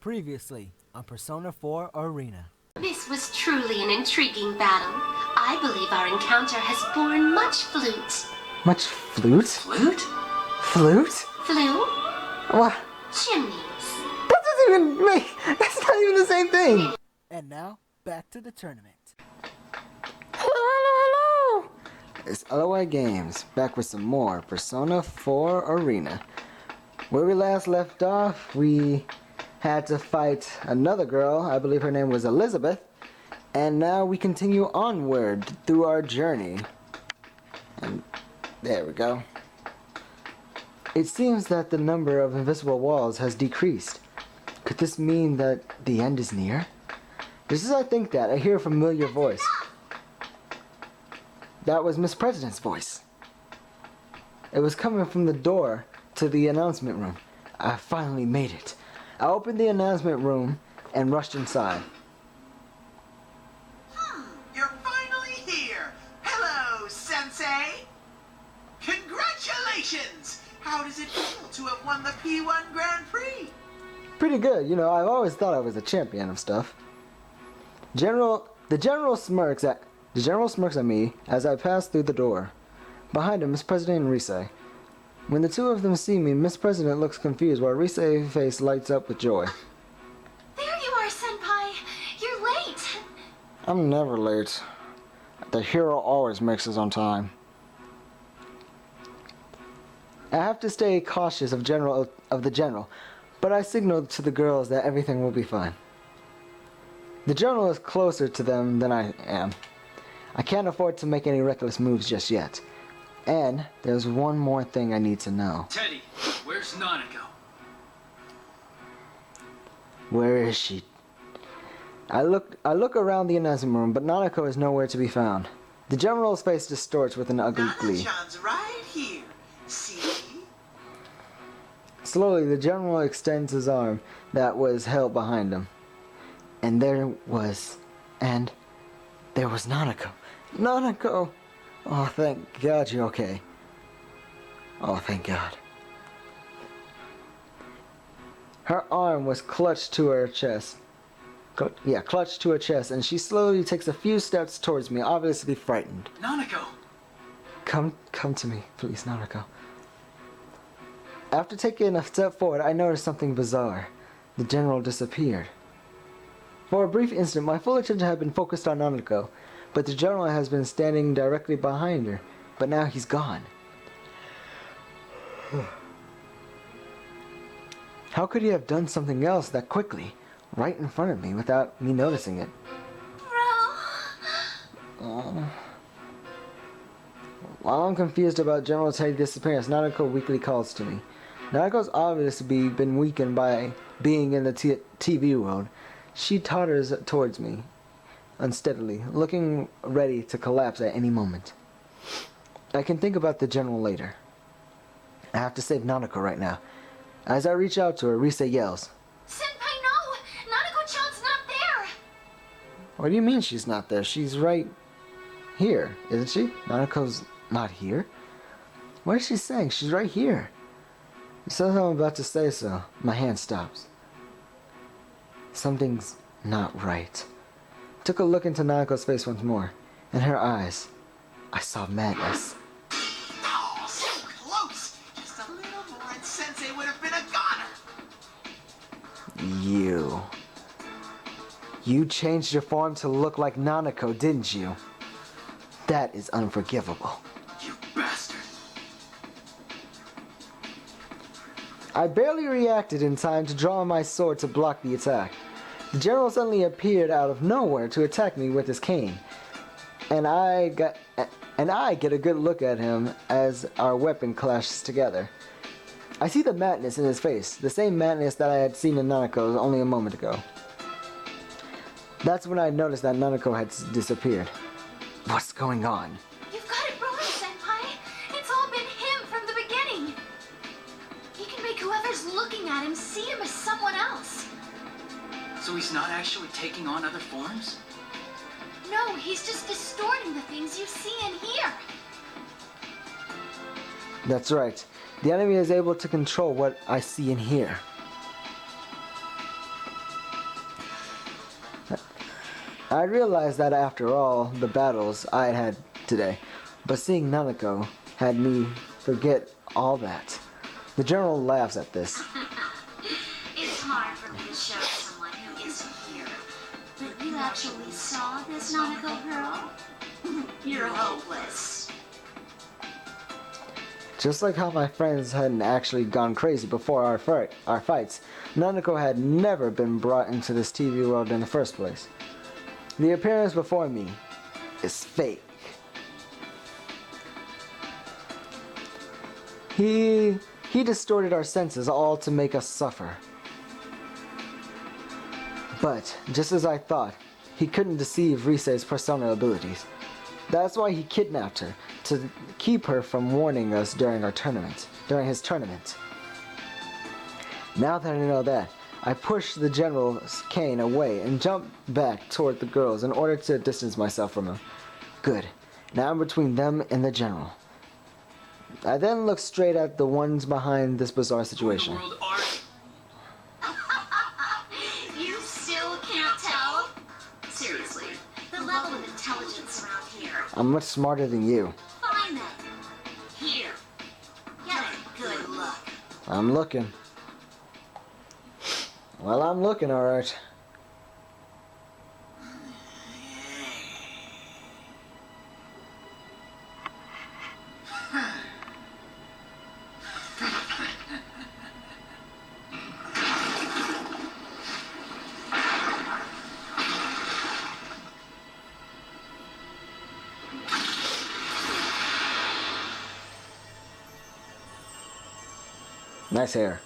Previously on Persona 4 Arena. This was truly an intriguing battle. I believe our encounter has borne much flute. Much flute? Flute? Flute? Flu? What? Chimneys. That doesn't even make... That's not even the same thing! And now, back to the tournament. Hello! It's LOI Games, back with some more Persona 4 Arena. Where we last left off, we had to fight another girl, I believe her name was Elizabeth, and now we continue onward through our journey. And there we go. It seems that the number of invisible walls has decreased. Could this mean that the end is near? Just as I think that, I hear a familiar voice. That was Miss President's voice. It was coming from the door to the announcement room. I finally made it. I opened the announcement room and rushed inside. You're finally here! Hello, Sensei! Congratulations! How does it feel to have won the P1 Grand Prix? Pretty good, you know, I've always thought I was a champion of stuff. The general smirks at me as I pass through the door. Behind him, Miss President and Rise. When the two of them see me, Miss President looks confused while Rise's face lights up with joy. There you are, Senpai. You're late. I'm never late. The hero always makes his own time. I have to stay cautious of the general, but I signal to the girls that everything will be fine. The general is closer to them than I am. I can't afford to make any reckless moves just yet. And there's one more thing I need to know. Teddy, where's Nanako? Where is she? I look around the announcement room, but Nanako is nowhere to be found. The general's face distorts with an ugly glee. Nana-chan's right here. See? Slowly, the general extends his arm that was held behind him. And there was Nanako. Nanako! Oh, thank God you're okay. Oh, thank God. Her arm was clutched to her chest. Clutched to her chest, and she slowly takes a few steps towards me, obviously frightened. Nanako! Come to me, please, Narukami. After taking a step forward, I noticed something bizarre. The general disappeared. For a brief instant, my full attention had been focused on Nanako, but the general has been standing directly behind her. But now he's gone. How could he have done something else that quickly, right in front of me, without me noticing it? While I'm confused about General Teddy's disappearance, Nanako weakly calls to me. Nanako's obviously been weakened by being in the TV world. She totters towards me, unsteadily, looking ready to collapse at any moment. I can think about the general later. I have to save Nanako right now. As I reach out to her, Rise yells, Senpai, no! Nanako-chan's not there! What do you mean she's not there? She's right here, isn't she? Nanako's not here? What is she saying? She's right here. As I'm about to say so, my hand stops. Something's not right. Took a look into Nanako's face once more. In her eyes, I saw madness. Oh, so close! Just a little more and Sensei would have been a goner! You changed your form to look like Nanako, didn't you? That is unforgivable. You bastard! I barely reacted in time to draw my sword to block the attack. The general suddenly appeared out of nowhere to attack me with his cane. And I get a good look at him as our weapon clashes together. I see the madness in his face, the same madness that I had seen in Nanako's only a moment ago. That's when I noticed that Nanako had disappeared. What's going on? You've got it wrong, Senpai. It's all been him from the beginning. He can make whoever's looking at him see him as someone else. So he's not actually taking on other forms? No, he's just distorting the things you see and hear. That's right. The enemy is able to control what I see and hear. I realized that after all the battles I had had today, but seeing Nanako had me forget all that. The general laughs at this. It's hard for me to show someone who isn't here. But you actually saw this Nanako girl? You're hopeless. Just like how my friends hadn't actually gone crazy before our fights, Nanako had never been brought into this TV world in the first place. The appearance before me is fake. He distorted our senses all to make us suffer. But, just as I thought, he couldn't deceive Rise's persona abilities. That's why he kidnapped her, to keep her from warning us during his tournament. Now that I know that, I pushed the general's cane away and jumped back toward the girls in order to distance myself from him. Good. Now I'm between them and the general. I then looked straight at the ones behind this bizarre situation. Who in the world are you? You still can't tell? Seriously, the level of intelligence around here. I'm much smarter than you. Fine then. Here. Get a good look. I'm looking. Well, I'm looking, alright. Nice hair.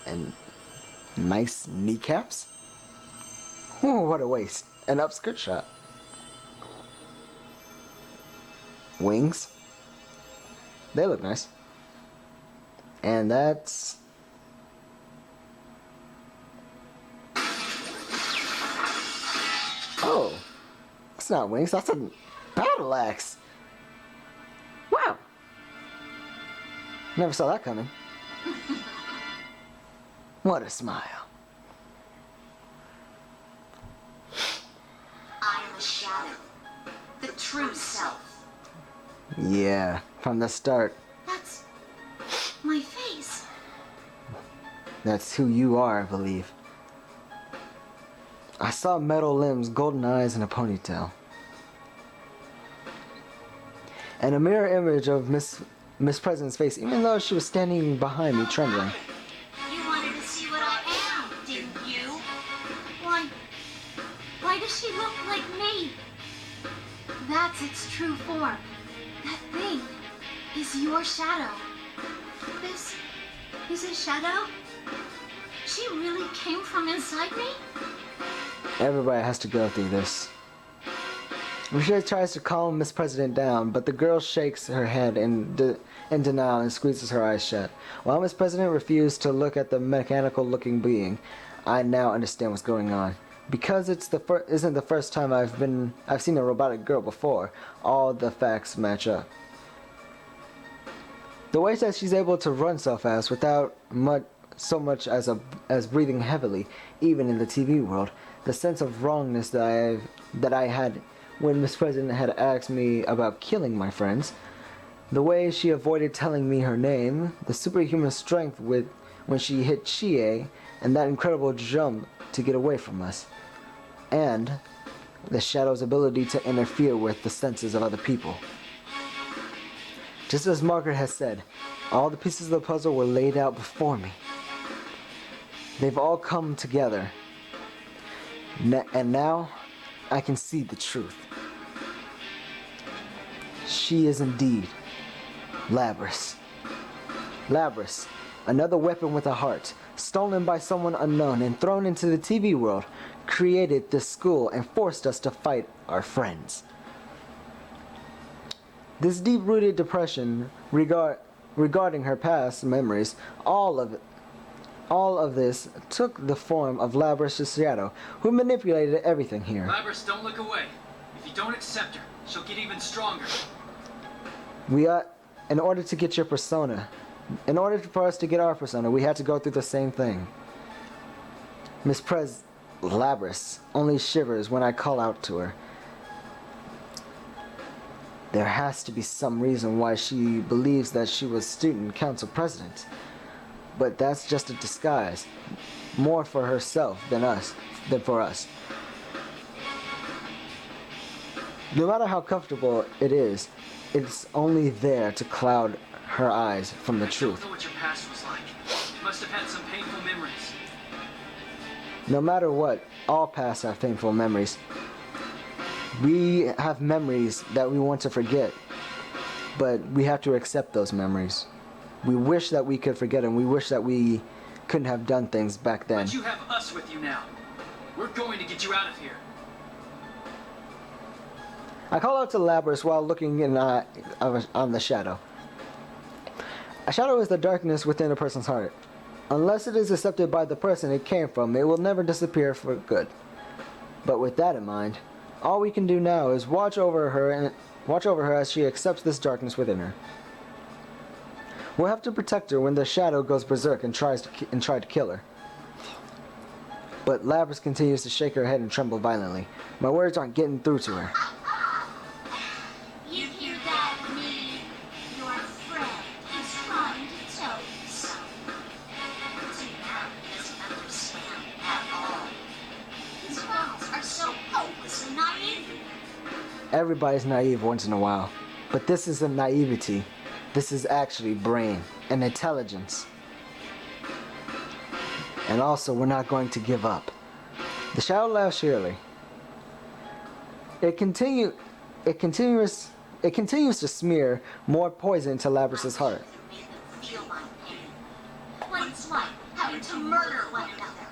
And nice kneecaps? Ooh, what a waist. An upskirt shot. Wings. They look nice. And that's... Oh. That's not wings, that's a battle axe. Wow. Never saw that coming. What a smile. I am a shadow. The true self. Yeah, from the start. That's my face. That's who you are, I believe. I saw metal limbs, golden eyes, and a ponytail. And a mirror image of Miss President's face, even though she was standing behind me, trembling. You wanted to see what I am, didn't you? Why does she look like me? That's its true form. That thing is your shadow. This is a shadow? She really came from inside me? Everybody has to go through this. Michelle tries to calm Miss President down, but the girl shakes her head in denial and squeezes her eyes shut. While Miss President refused to look at the mechanical-looking being, I now understand what's going on. Because isn't the first time I've seen a robotic girl before, all the facts match up. The way that she's able to run so fast without so much as breathing heavily, even in the TV world, the sense of wrongness that I had when Miss President had asked me about killing my friends, the way she avoided telling me her name, the superhuman strength when she hit Chie, and that incredible jump to get away from us, and the Shadow's ability to interfere with the senses of other people. Just as Margaret has said, all the pieces of the puzzle were laid out before me. They've all come together. And now, I can see the truth. She is indeed Labrys. Labrys, another weapon with a heart, stolen by someone unknown and thrown into the TV world, created this school and forced us to fight our friends. This deep-rooted depression regarding her past memories, all of this took the form of Labrys' shadow, who manipulated everything here. Labrys, don't look away. If you don't accept her, she'll get even stronger. In order to get your persona, in order for us to get our persona, we had to go through the same thing. Miss Labris only shivers when I call out to her. There has to be some reason why she believes that she was student council president. But that's just a disguise. More for herself than for us. No matter how comfortable it is, it's only there to cloud her eyes from the I truth. don't know what your past was like. You must have had some painful memories. No matter what, all pasts have painful memories. We have memories that we want to forget, but we have to accept those memories. We wish that we could forget them. We wish that we couldn't have done things back then. But you have us with you now. We're going to get you out of here. I call out to Labris while looking on the shadow. A shadow is the darkness within a person's heart. Unless it is accepted by the person it came from, it will never disappear for good. But with that in mind, all we can do now is watch over her as she accepts this darkness within her. We'll have to protect her when the shadow goes berserk and try to kill her. But Labris continues to shake her head and tremble violently. My words aren't getting through to her. You hear that, me? Your friend is trying to tell you something. He doesn't understand at all. His thoughts are so hopeless and naive. Everybody's naive once in a while. But this isn't naivety. This is actually brain and intelligence. And also, we're not going to give up. The shadow laughs cheerily. It continues to smear more poison into Labris's heart. You made them feel my pain. What it's like having to murder one another.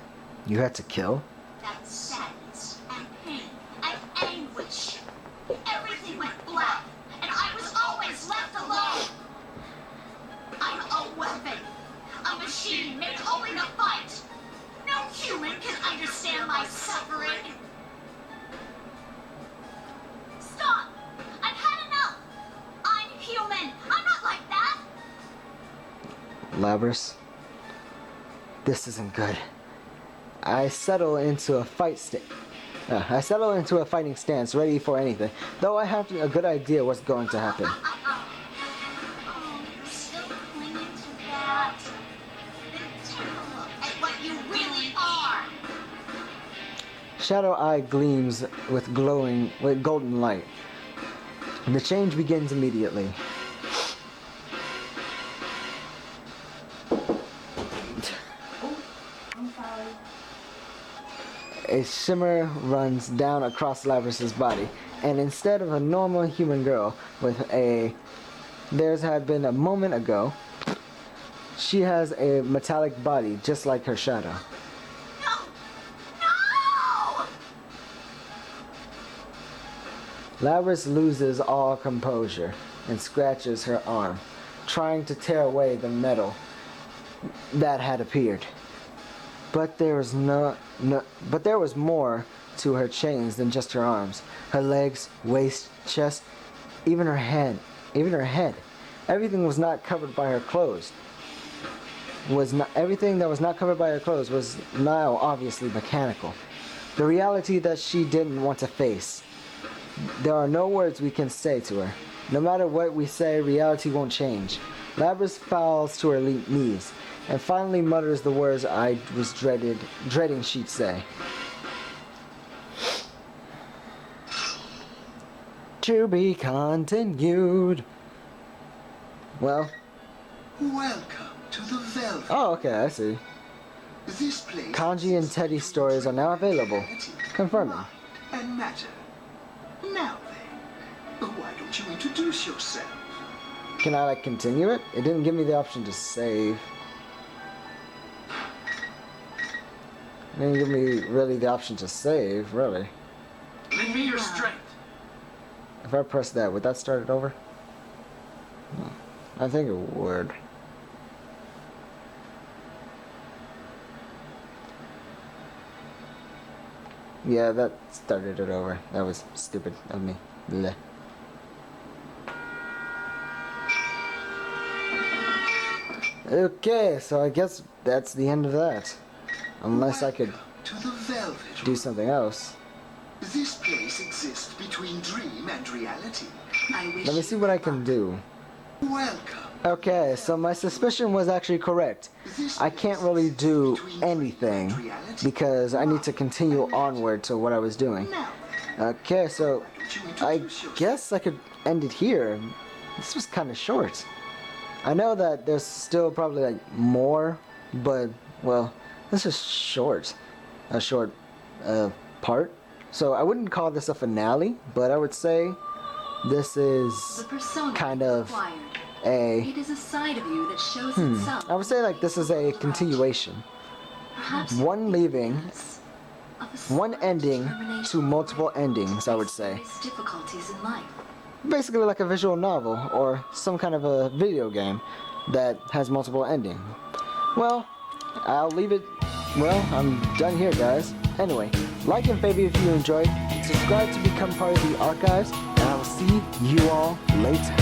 You had to kill? That sadness and pain and anguish. Everything went black, and I was always left alone. I'm a weapon. A machine made only to fight. No human can understand my suffering. Stop! I've had enough. I'm human. I'm not like that. Labris, this isn't good. I settle into a fighting stance, ready for anything, though I have a good idea what's going to happen. Oh, you're still clinging to that. Then take a look at what you really are. Shadow Eye gleams with golden light. The change begins immediately. A shimmer runs down across Labris's body, and instead of a normal human girl theirs had been a moment ago, she has a metallic body just like her shadow. No! No! Labris loses all composure and scratches her arm, trying to tear away the metal that had appeared. But there was more to her chains than just her arms. Her legs, waist, chest, even her head. Everything was not covered by her clothes. Everything that was not covered by her clothes was now obviously mechanical. The reality that she didn't want to face. There are no words we can say to her. No matter what we say, reality won't change. Labris falls to her knees and finally mutters the words I was dreading she'd say. To be continued. Well. Welcome to the Velvet. Oh, okay, I see. This place. Kanji and Teddy stories are now available. Confirming. And matter. Now then, why don't you introduce yourself? Can I continue it? It didn't give me the option to save. It didn't give me really the option to save, really. Lend me your strength. If I press that, would that start it over? I think it would. Yeah, that started it over. That was stupid of me. Blech. Okay, so I guess that's the end of that. Unless I could to the Velvet do Room. something else. This place exists between dream and reality. I wish Let me see what I can do. Welcome. Okay, so my suspicion was actually correct. I can't really do anything because I need to continue onward to what I was doing. Now, Okay, so why don't you I introduce yourself? guess I could end it here. This was kind of short. I know that there's still probably like more, but well, this is short. A short part. So I wouldn't call this a finale, but I would say this is The persona kind you of acquired. a It is a side of you that shows itself. I would say like this is a continuation. Perhaps One leaving, of a one smart ending to determination multiple endings, I would to say. face difficulties in life. Basically like a visual novel or some kind of a video game that has multiple endings. Well, I'll leave it. Well, I'm done here, guys. Anyway, like and favorite if you enjoyed. Subscribe to become part of the archives, and I will see you all later.